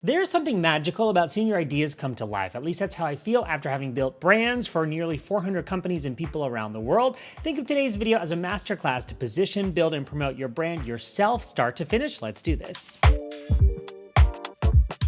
There's something magical about seeing your ideas come to life. At least that's how I feel after having built brands for nearly 400 companies and people around the world. Think of today's video as a masterclass to position, build, and promote your brand yourself, start to finish. Let's do this.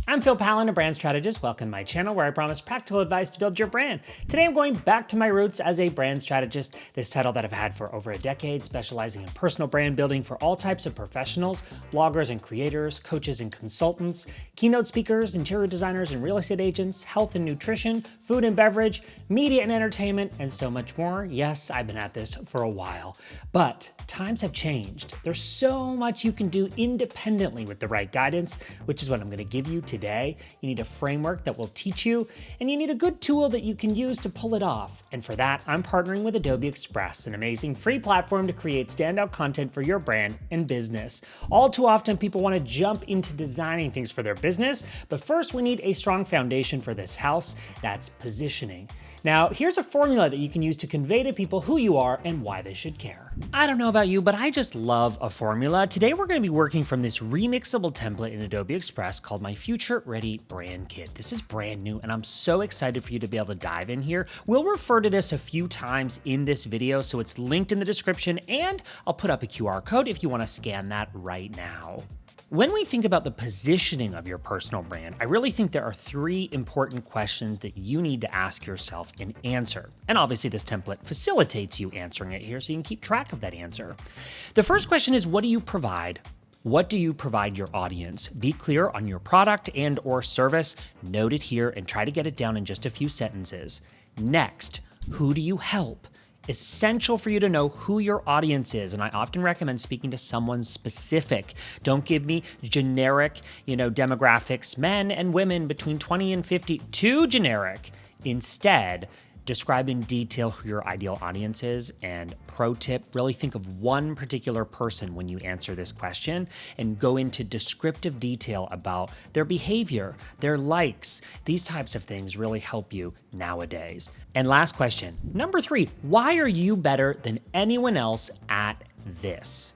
I'm Pallen, a brand strategist. Welcome to my channel where I promise practical advice to build your brand. Today I'm going back to my roots as a brand strategist, this title that I've had for over a decade, specializing in personal brand building for all types of professionals, bloggers and creators, coaches and consultants, keynote speakers, interior designers and real estate agents, health and nutrition, food and beverage, media and entertainment, and so much more. Yes, I've been at this for a while, but times have changed. There's so much you can do independently with the right guidance, which is what I'm going to give you today. You need a framework that will teach you, and you need a good tool that you can use to pull it off. And for that, I'm partnering with Adobe Express, an amazing free platform to create standout content for your brand and business. All too often, people want to jump into designing things for their business, but first we need a strong foundation for this house. That's positioning. Now, here's a formula that you can use to convey to people who you are and why they should care. I don't know about you, but I just love a formula. Today, we're going to be working from this remixable template in Adobe Express called my Future Ready Brand Kit. This is brand new, and I'm so excited for you to be able to dive in here. We'll refer to this a few times in this video, so it's linked in the description, and I'll put up a QR code if you want to scan that right now. When we think about the positioning of your personal brand, I really think there are three important questions that you need to ask yourself and answer. And obviously this template facilitates you answering it here so you can keep track of that answer. The first question is, what do you provide? What do you provide your audience? Be clear on your product and or service. Note it here and try to get it down in just a few sentences. Next, who do you help? Essential for you to know who your audience is, and I often recommend speaking to someone specific. Don't give me generic, demographics, men and women between 20 and 50, too generic. Instead, describe in detail who your ideal audience is, and pro tip, really think of one particular person when you answer this question and go into descriptive detail about their behavior, their likes. These types of things really help you nowadays. And last question, number 3, why are you better than anyone else at this?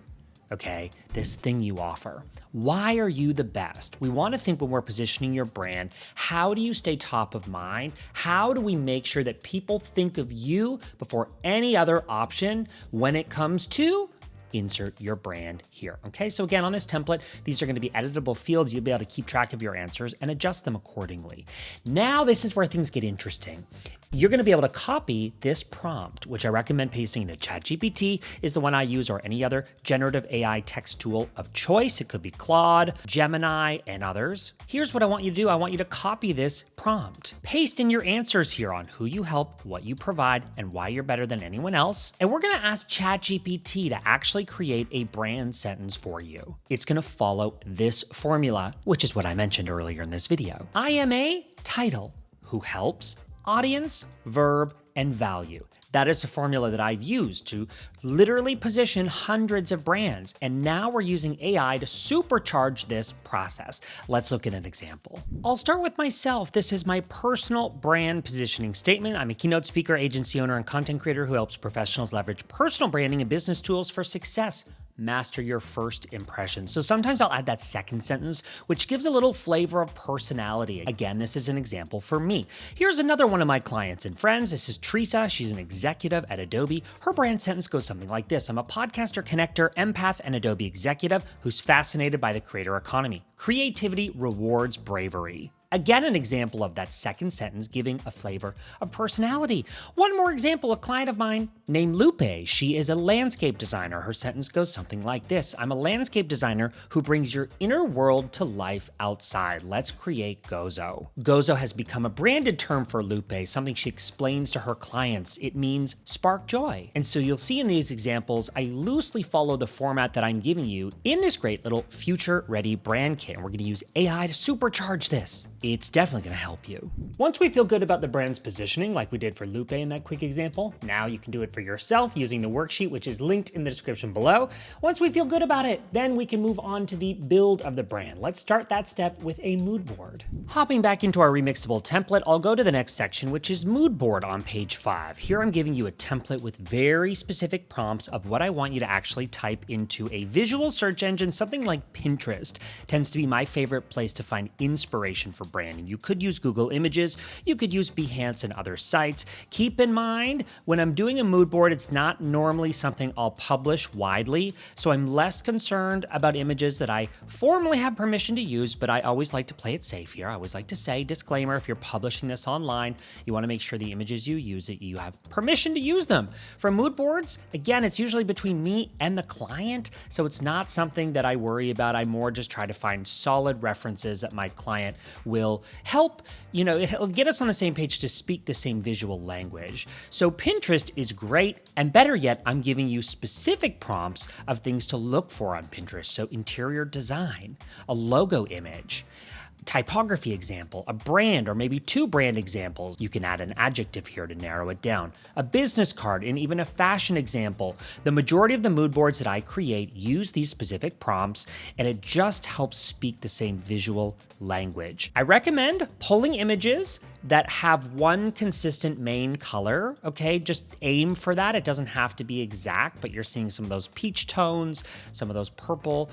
Okay, this thing you offer. Why are you the best? We want to think when we're positioning your brand, how do you stay top of mind? How do we make sure that people think of you before any other option when it comes to insert your brand here? Okay, so again, on this template, these are going to be editable fields. You'll be able to keep track of your answers and adjust them accordingly. Now, this is where things get interesting. You're going to be able to copy this prompt, which I recommend pasting into ChatGPT, is the one I use, or any other generative AI text tool of choice. It could be Claude, Gemini, and others. Here's what I want you to do. I want you to copy this prompt. Paste in your answers here on who you help, what you provide, and why you're better than anyone else. And we're going to ask ChatGPT to actually create a brand sentence for you. It's going to follow this formula, which is what I mentioned earlier in this video. I am a title, who helps, audience, verb, and value. That is a formula that I've used to literally position hundreds of brands. And now we're using AI to supercharge this process. Let's look at an example. I'll start with myself. This is my personal brand positioning statement. I'm a keynote speaker, agency owner, and content creator who helps professionals leverage personal branding and business tools for success. Master your first impression. So sometimes I'll add that second sentence, which gives a little flavor of personality. Again, this is an example for me. Here's another one of my clients and friends. This is Teresa. She's an executive at Adobe. Her brand sentence goes something like this. I'm a podcaster, connector, empath, and Adobe executive who's fascinated by the creator economy. Creativity rewards bravery. Again, an example of that second sentence giving a flavor of personality. One more example, a client of mine named Lupe. She is a landscape designer. Her sentence goes something like this. I'm a landscape designer who brings your inner world to life outside. Let's create Gozo. Gozo has become a branded term for Lupe, something she explains to her clients. It means spark joy. And so you'll see in these examples, I loosely follow the format that I'm giving you in this great little Future Ready Brand Kit. And we're going to use AI to supercharge this. it's definitely going to help you. Once we feel good about the brand's positioning, like we did for Lupe in that quick example, now you can do it for yourself using the worksheet, which is linked in the description below. Once we feel good about it, then we can move on to the build of the brand. Let's start that step with a mood board. Hopping back into our remixable template, I'll go to the next section, which is mood board on page 5. Here I'm giving you a template with very specific prompts of what I want you to actually type into a visual search engine. Something like Pinterest tends to be my favorite place to find inspiration for branding. You could use Google Images, you could use Behance and other sites. Keep in mind, when I'm doing a mood board, it's not normally something I'll publish widely, so I'm less concerned about images that I formally have permission to use, but I always like to play it safe here. I always like to say, disclaimer, if you're publishing this online, you want to make sure the images you use, that you have permission to use them. For mood boards, again, it's usually between me and the client, so it's not something that I worry about. I more just try to find solid references that my client will help, it'll get us on the same page to speak the same visual language. So Pinterest is great, and better yet, I'm giving you specific prompts of things to look for on Pinterest. So interior design, a logo image, typography example, a brand or maybe 2 brand examples. You can add an adjective here to narrow it down, a business card, and even a fashion example. The majority of the mood boards that I create use these specific prompts, and it just helps speak the same visual language. I recommend pulling images that have one consistent main color, okay? Just aim for that. It doesn't have to be exact, but you're seeing some of those peach tones, some of those purple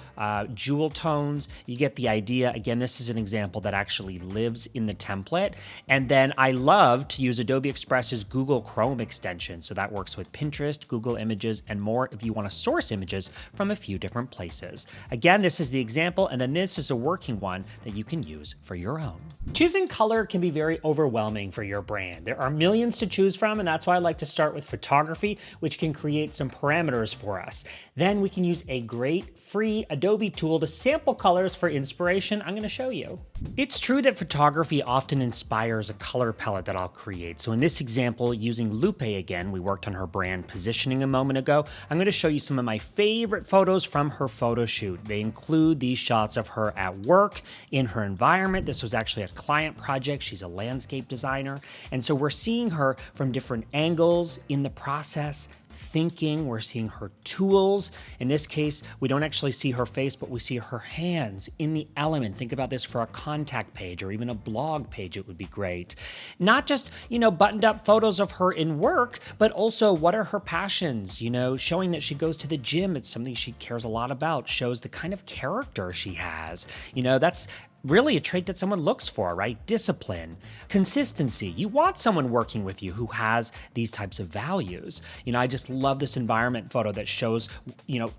jewel tones. You get the idea. Again, this is an example that actually lives in the template. And then I love to use Adobe Express's Google Chrome extension. So that works with Pinterest, Google Images, and more if you want to source images from a few different places. Again, this is the example, and then this is a working one that you can use for your own. Choosing color can be very overwhelming for your brand. There are millions to choose from, and that's why I like to start with photography, which can create some parameters for us. Then we can use a great free Adobe tool to sample colors for inspiration. I'm going to show you. It's true that photography often inspires a color palette that I'll create. So in this example, using Lupe again, we worked on her brand positioning a moment ago. I'm going to show you some of my favorite photos from her photo shoot. They include these shots of her at work, in her environment. This was actually a client project. She's a landscape designer. And so we're seeing her from different angles in the process, thinking. We're seeing her tools. In this case, we don't actually see her face, but we see her hands in the element. Think about this for a contact page or even a blog page. It would be great. Not just, buttoned up photos of her in work, but also what are her passions, showing that she goes to the gym. It's something she cares a lot about, shows the kind of character she has. That's really a trait that someone looks for, right? Discipline, consistency. You want someone working with you who has these types of values. I just love this environment photo that shows,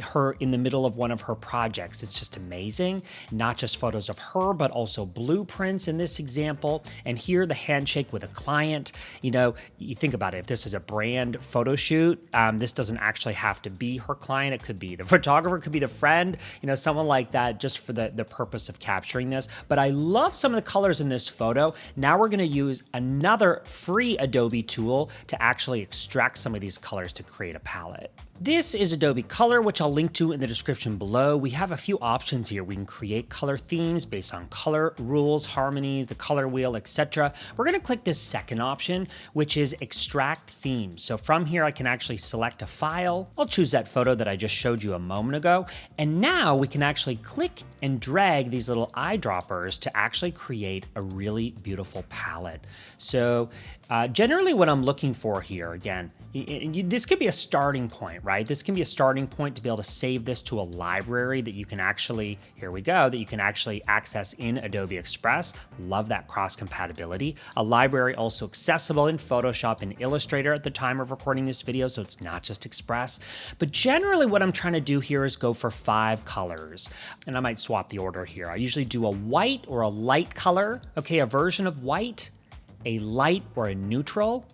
her in the middle of one of her projects. It's just amazing. Not just photos of her, but also blueprints in this example. And here, the handshake with a client. You think about it. If this is a brand photo shoot, this doesn't actually have to be her client. It could be the photographer, it could be the friend, someone like that, just for the purpose of capturing this. But I love some of the colors in this photo. Now we're going to use another free Adobe tool to actually extract some of these colors to create a palette. This is Adobe Color, which I'll link to in the description below. We have a few options here. We can create color themes based on color rules, harmonies, the color wheel, etc. We're going to click this second option, which is extract themes. So from here, I can actually select a file. I'll choose that photo that I just showed you a moment ago. And now we can actually click and drag these little eyedroppers to actually create a really beautiful palette. So generally what I'm looking for here, again, this could be a starting point, right? This can be a starting point to be able to save this to a library that you can actually, here we go, that you can actually access in Adobe Express. Love that cross compatibility. A library also accessible in Photoshop and Illustrator at the time of recording this video, so it's not just Express. But generally what I'm trying to do here is go for 5 colors. And I might swap the order here. I usually do a white or a light color, okay, a version of white, a light or a neutral,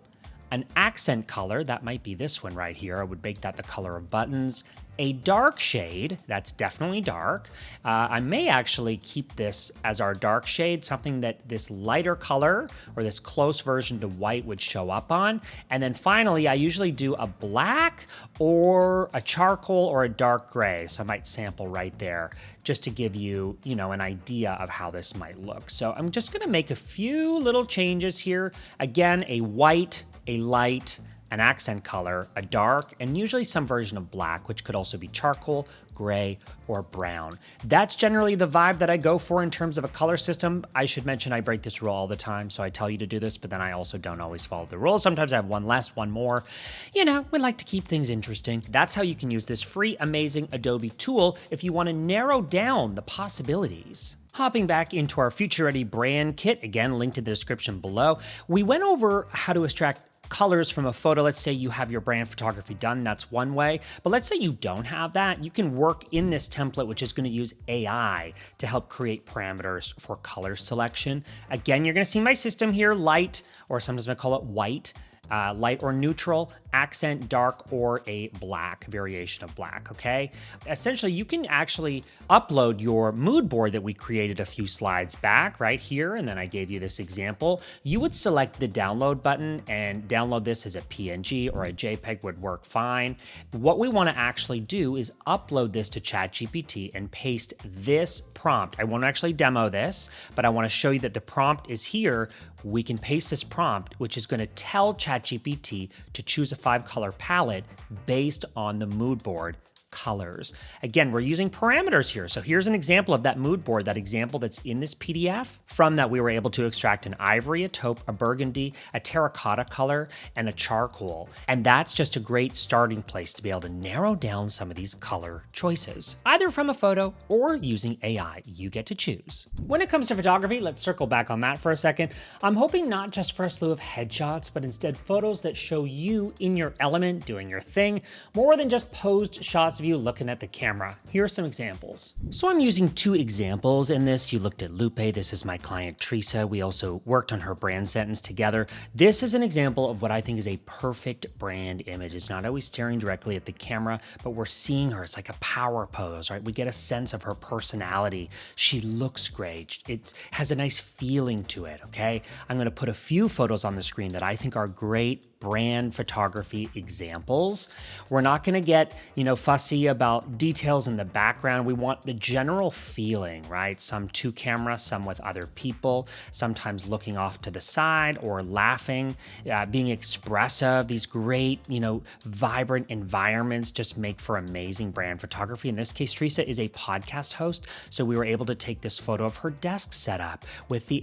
an accent color, that might be this one right here. I would make that the color of buttons. A dark shade, that's definitely dark. I may actually keep this as our dark shade, something that this lighter color or this close version to white would show up on. And then finally, I usually do a black or a charcoal or a dark gray. So I might sample right there just to give you, an idea of how this might look. So I'm just gonna make a few little changes here. Again, a white, a light, an accent color, a dark, and usually some version of black, which could also be charcoal, gray, or brown. That's generally the vibe that I go for in terms of a color system. I should mention I break this rule all the time, so I tell you to do this, but then I also don't always follow the rules. Sometimes I have one less, one more. We like to keep things interesting. That's how you can use this free, amazing Adobe tool if you want to narrow down the possibilities. Hopping back into our Future Ready brand kit, again, linked in the description below, we went over how to extract colors from a photo. Let's say you have your brand photography done, that's one way. But let's say you don't have that. You can work in this template, which is going to use AI to help create parameters for color selection. Again, you're going to see my system here, light, or sometimes I call it white. Light or neutral, accent, dark, or a black, variation of black, okay? Essentially, you can actually upload your mood board that we created a few slides back right here, and then I gave you this example. You would select the download button and download this as a PNG or a JPEG would work fine. What we wanna actually do is upload this to ChatGPT and paste this prompt. I won't actually demo this, but I wanna show you that the prompt is here. We can paste this prompt, which is gonna tell ChatGPT to choose a 5-color palette based on the mood board colors. Again, we're using parameters here. So here's an example of that mood board, that example that's in this PDF. From that, we were able to extract an ivory, a taupe, a burgundy, a terracotta color, and a charcoal. And that's just a great starting place to be able to narrow down some of these color choices, either from a photo or using AI. You get to choose. When it comes to photography, let's circle back on that for a second. I'm hoping not just for a slew of headshots, but instead photos that show you in your element, doing your thing, more than just posed shots of you looking at the camera. Here are some examples. So I'm using 2 examples in this. You looked at Lupe. This is my client, Teresa. We also worked on her brand sentence together. This is an example of what I think is a perfect brand image. It's not always staring directly at the camera, but we're seeing her. It's like a power pose, right? We get a sense of her personality. She looks great. It has a nice feeling to it, okay? I'm gonna put a few photos on the screen that I think are great brand photography examples. We're not gonna get, fussy about details in the background. We want the general feeling, right? Some to camera, some with other people, sometimes looking off to the side or laughing, being expressive. These great, vibrant environments just make for amazing brand photography. In this case, Teresa is a podcast host, so we were able to take this photo of her desk setup with the,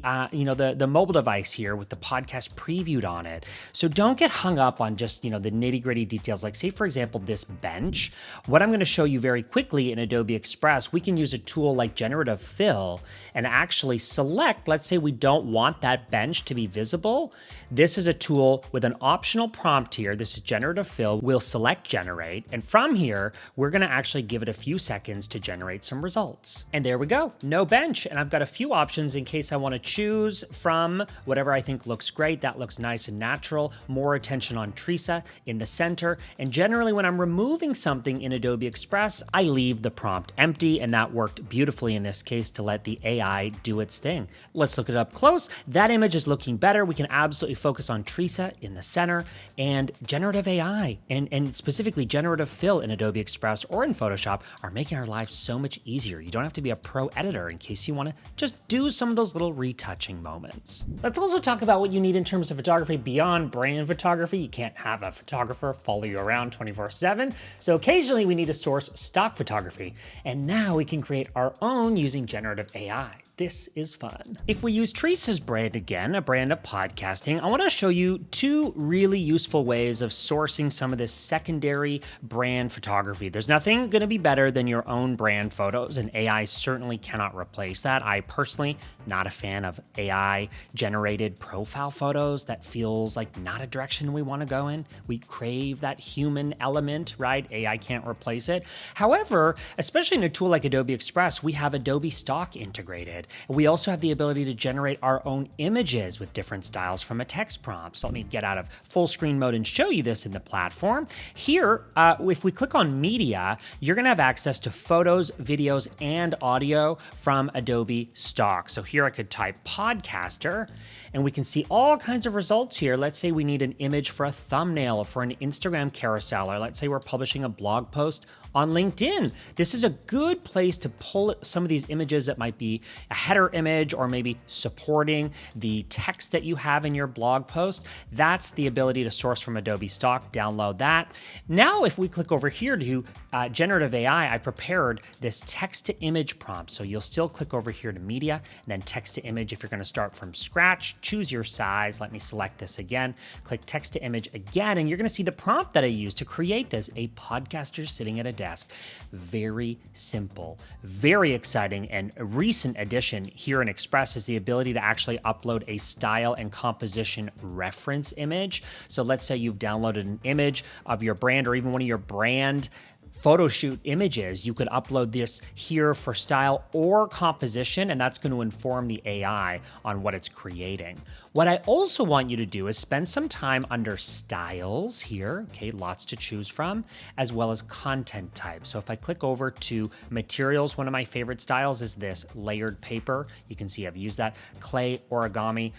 the mobile device here with the podcast previewed on it. So don't get hung up on just, the nitty-gritty details. Like say, for example, this bench. What I'm going to show you very quickly in Adobe Express, we can use a tool like generative fill and actually select, let's say we don't want that bench to be visible. This is a tool with an optional prompt here. This is generative fill. We'll select generate. And from here, we're going to actually give it a few seconds to generate some results. And there we go. No bench. And I've got a few options in case I want to choose from whatever I think looks great. That looks nice and natural. More attention on Teresa in the center. And generally when I'm removing something in Adobe Express, I leave the prompt empty, and that worked beautifully in this case to let the AI do its thing. Let's look it up close. That image is looking better. We can absolutely focus on Teresa in the center and generative AI and specifically generative fill in Adobe Express or in Photoshop are making our lives so much easier. You don't have to be a pro editor in case you want to just do some of those little retouching moments. Let's also talk about what you need in terms of photography beyond brand photography. You can't have a photographer follow you around 24/7. So occasionally we need to source stock photography. And now we can create our own using generative AI. This is fun. If we use Teresa's brand again, a brand of podcasting, I want to show you 2 really useful ways of sourcing some of this secondary brand photography. There's nothing going to be better than your own brand photos, and AI certainly cannot replace that. I personally, not a fan of AI generated profile photos. That feels like not a direction we want to go in. We crave that human element, right? AI can't replace it. However, especially in a tool like Adobe Express, we have Adobe Stock integrated. good. We also have the ability to generate our own images with different styles from a text prompt. So let me get out of full screen mode and show you this in the platform. Here, if we click on media, you're gonna have access to photos, videos, and audio from Adobe stock. So here I could type podcaster, and we can see all kinds of results here. Let's say we need an image for a thumbnail or for an Instagram carousel, or let's say we're publishing a blog post on LinkedIn. This is a good place to pull some of these images that might be a header image or maybe supporting the text that you have in your blog post. That's the ability to source from Adobe stock. Download that. Now, if we click over here to generative AI, I prepared this text to image prompt. So you'll still click over here to media and then text to image. If you're going to start from scratch, choose your size. Let me select this again, click text to image again, and you're going to see the prompt that I used to create this, a podcaster sitting at a desk. Very simple, very exciting, and a recent addition here in Express is the ability to actually upload a style and composition reference image. So let's say you've downloaded an image of your brand or even one of your brand photo shoot images. You could upload this here for style or composition, and that's going to inform the AI on what it's creating. What I also want you to do is spend some time under styles here, okay, lots to choose from, as well as content type. So if I click over to materials, one of my favorite styles is this layered paper. You can see I've used that, clay, origami.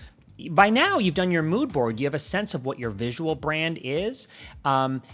By now, you've done your mood board. You have a sense of what your visual brand is.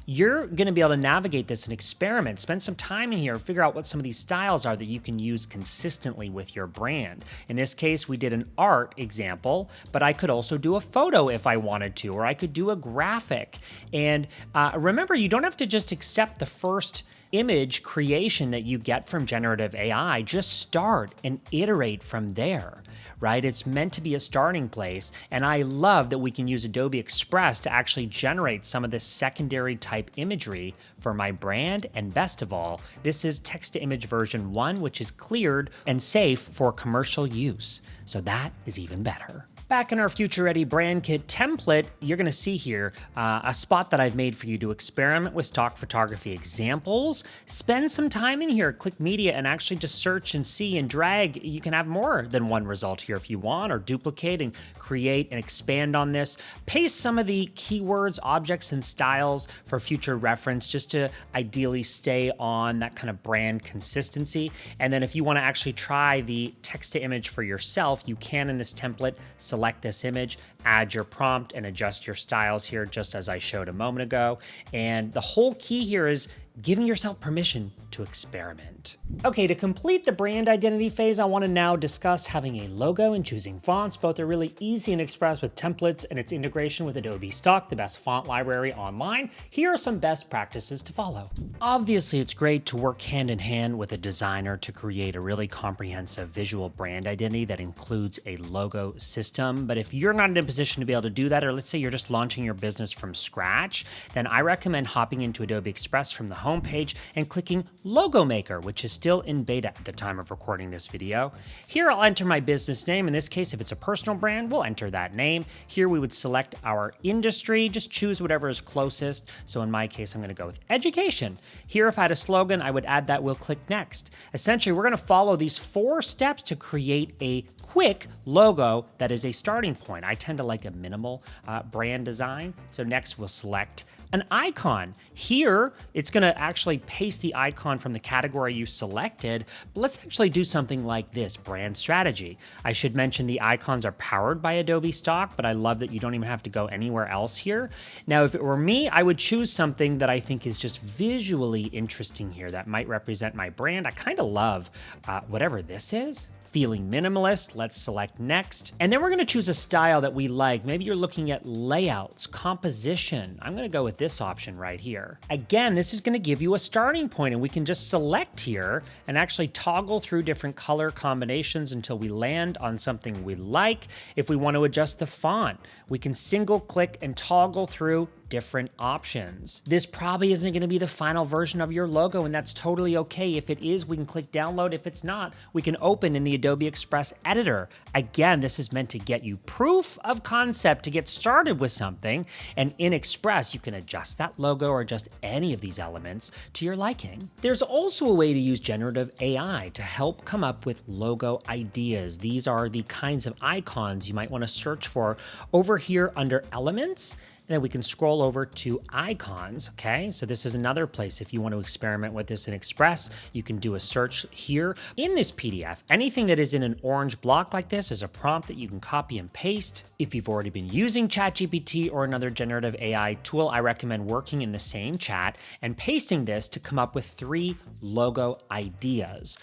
You're going to be able to navigate this and experiment. Spend some time in here, figure out what some of these styles are that you can use consistently with your brand. In this case, we did an art example, but I could also do a photo if I wanted to, or I could do a graphic. And remember, you don't have to just accept the first image creation that you get from generative AI. Just start and iterate from there, right? It's meant to be a starting place. And I love that we can use Adobe Express to actually generate some of this secondary type imagery for my brand. And best of all, this is text to image version 1, which is cleared and safe for commercial use. So that is even better. Back in our Future Ready Brand Kit template, you're going to see here a spot that I've made for you to experiment with stock photography examples. Spend some time in here, click media, and actually just search and see and drag. You can have more than one result here if you want, or duplicate and create and expand on this. Paste some of the keywords, objects, and styles for future reference, just to ideally stay on that kind of brand consistency. And then if you want to actually try the text to image for yourself, you can in this template. Select this image, add your prompt, and adjust your styles here, just as I showed a moment ago. And the whole key here is giving yourself permission to experiment. Okay, to complete the brand identity phase, I want to now discuss having a logo and choosing fonts. Both are really easy in Express with templates and its integration with Adobe Stock, the best font library online. Here are some best practices to follow. Obviously, it's great to work hand in hand with a designer to create a really comprehensive visual brand identity that includes a logo system. But if you're not in a position to be able to do that, or let's say you're just launching your business from scratch, then I recommend hopping into Adobe Express from the homepage and clicking Logo Maker, which is still in beta at the time of recording this video. Here I'll enter my business name. In this case, if it's a personal brand, we'll enter that name. Here we would select our industry, just choose whatever is closest. So in my case, I'm going to go with education. Here, if I had a slogan, I would add that. We'll click next. Essentially, we're going to follow these 4 steps to create a quick logo that is a starting point. I tend to like a minimal brand design. So next we'll select an icon. Here, it's going to actually paste the icon from the category you selected. But let's actually do something like this, brand strategy. I should mention the icons are powered by Adobe Stock, but I love that you don't even have to go anywhere else here. Now, if it were me, I would choose something that I think is just visually interesting here that might represent my brand. I kind of love whatever this is. Feeling minimalist, let's select next. And then we're gonna choose a style that we like. Maybe you're looking at layouts, composition. I'm gonna go with this option right here. Again, this is gonna give you a starting point, and we can just select here and actually toggle through different color combinations until we land on something we like. If we want to adjust the font, we can single click and toggle through different options. This probably isn't going to be the final version of your logo, and that's totally okay. If it is, we can click download. If it's not, we can open in the Adobe Express editor. Again, this is meant to get you proof of concept to get started with something, and in Express, you can adjust that logo or adjust any of these elements to your liking. There's also a way to use generative AI to help come up with logo ideas. These are the kinds of icons you might want to search for over here under Elements. And then we can scroll over to icons, okay? So this is another place if you want to experiment with this in Express, you can do a search here. In this PDF, anything that is in an orange block like this is a prompt that you can copy and paste. If you've already been using ChatGPT or another generative AI tool, I recommend working in the same chat and pasting this to come up with 3 logo ideas.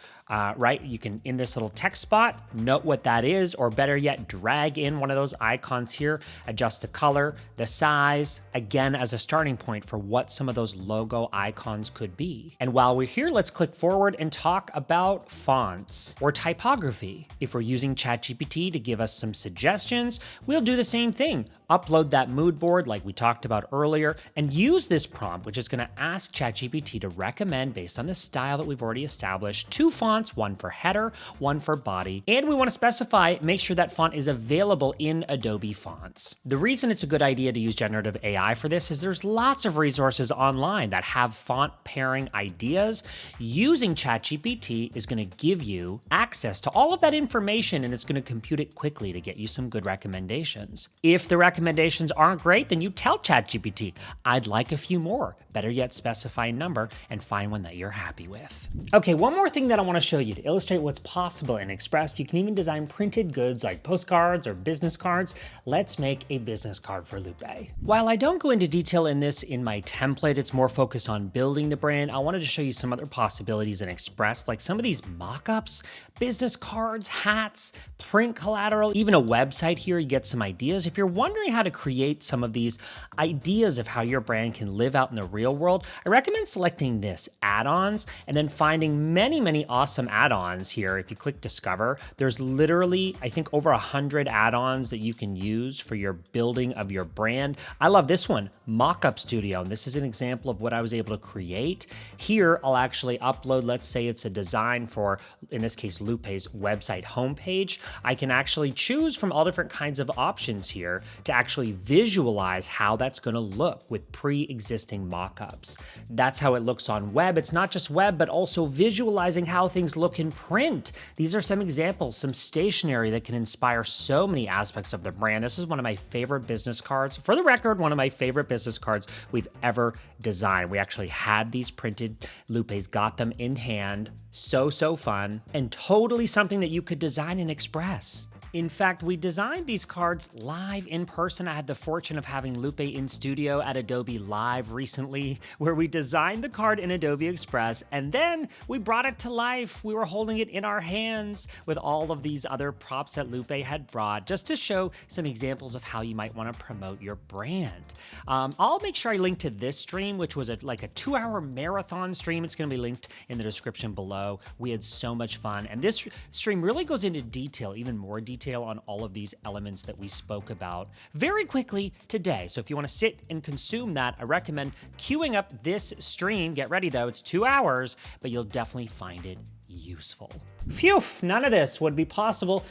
Right? You can, in this little text spot, note what that is, or better yet, drag in one of those icons here, adjust the color, the size, again, as a starting point for what some of those logo icons could be. And while we're here, let's click forward and talk about fonts or typography. If we're using ChatGPT to give us some suggestions, we'll do the same thing. Upload that mood board like we talked about earlier, and use this prompt, which is going to ask ChatGPT to recommend, based on the style that we've already established, 2 fonts, one for header, one for body. And we want to specify, make sure that font is available in Adobe Fonts. The reason it's a good idea to use generative AI for this is there's lots of resources online that have font pairing ideas. Using ChatGPT is going to give you access to all of that information, and it's going to compute it quickly to get you some good recommendations. If the recommendations aren't great, then you tell ChatGPT, I'd like a few more. Better yet, specify a number and find one that you're happy with. Okay, one more thing that I want to show you to illustrate what's possible in Express. You can even design printed goods like postcards or business cards. Let's make a business card for Lupe. While I don't go into detail in this in my template, it's more focused on building the brand. I wanted to show you some other possibilities in Express, like some of these mock-ups, business cards, hats, print collateral, even a website here. You get some ideas. If you're wondering how to create some of these ideas of how your brand can live out in the real world, I recommend selecting this, add-ons, and then finding many awesome add-ons here. If you click discover, there's literally, I think, over 100 add-ons that you can use for your building of your brand. I love this one, Mockup Studio. And this is an example of what I was able to create. Here, I'll actually upload, let's say it's a design for, in this case, Lupe's website homepage. I can actually choose from all different kinds of options here to actually visualize how that's going to look with pre-existing mockups. That's how it looks on web. It's not just web, but also visualizing how things look in print. These are some examples, some stationery that can inspire so many aspects of the brand. This is one of my favorite business cards. For the record, one of my favorite business cards we've ever designed. We actually had these printed. Lupe's got them in hand. So fun, and totally something that you could design in Express. In fact, we designed these cards live in person. I had the fortune of having Lupe in studio at Adobe Live recently, where we designed the card in Adobe Express, and then we brought it to life. We were holding it in our hands with all of these other props that Lupe had brought, just to show some examples of how you might want to promote your brand. I'll make sure I link to this stream, which was like a 2-hour marathon stream. It's going to be linked in the description below. We had so much fun, and this stream really goes into detail, even more detail on all of these elements that we spoke about very quickly today. So if you want to sit and consume that, I recommend queuing up this stream. Get ready though, it's 2 hours, but you'll definitely find it useful. Phew, none of this would be possible,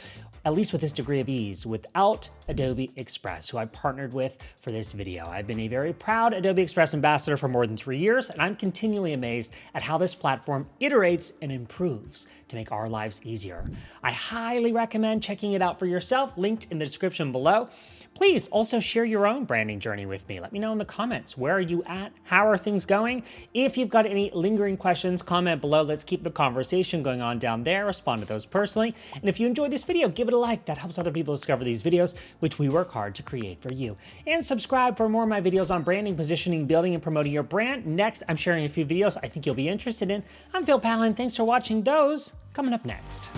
at least with this degree of ease, without Adobe Express, who I've partnered with for this video. I've been a very proud Adobe Express ambassador for more than 3 years, and I'm continually amazed at how this platform iterates and improves to make our lives easier. I highly recommend checking it out for yourself, linked in the description below. Please also share your own branding journey with me. Let me know in the comments. Where are you at? How are things going? If you've got any lingering questions, comment below. Let's keep the conversation going on down there. Respond to those personally. And if you enjoyed this video, give it a like. That helps other people discover these videos, which we work hard to create for you. And subscribe for more of my videos on branding, positioning, building, and promoting your brand. Next, I'm sharing a few videos I think you'll be interested in. I'm Pallen. Thanks for watching those. Coming up next.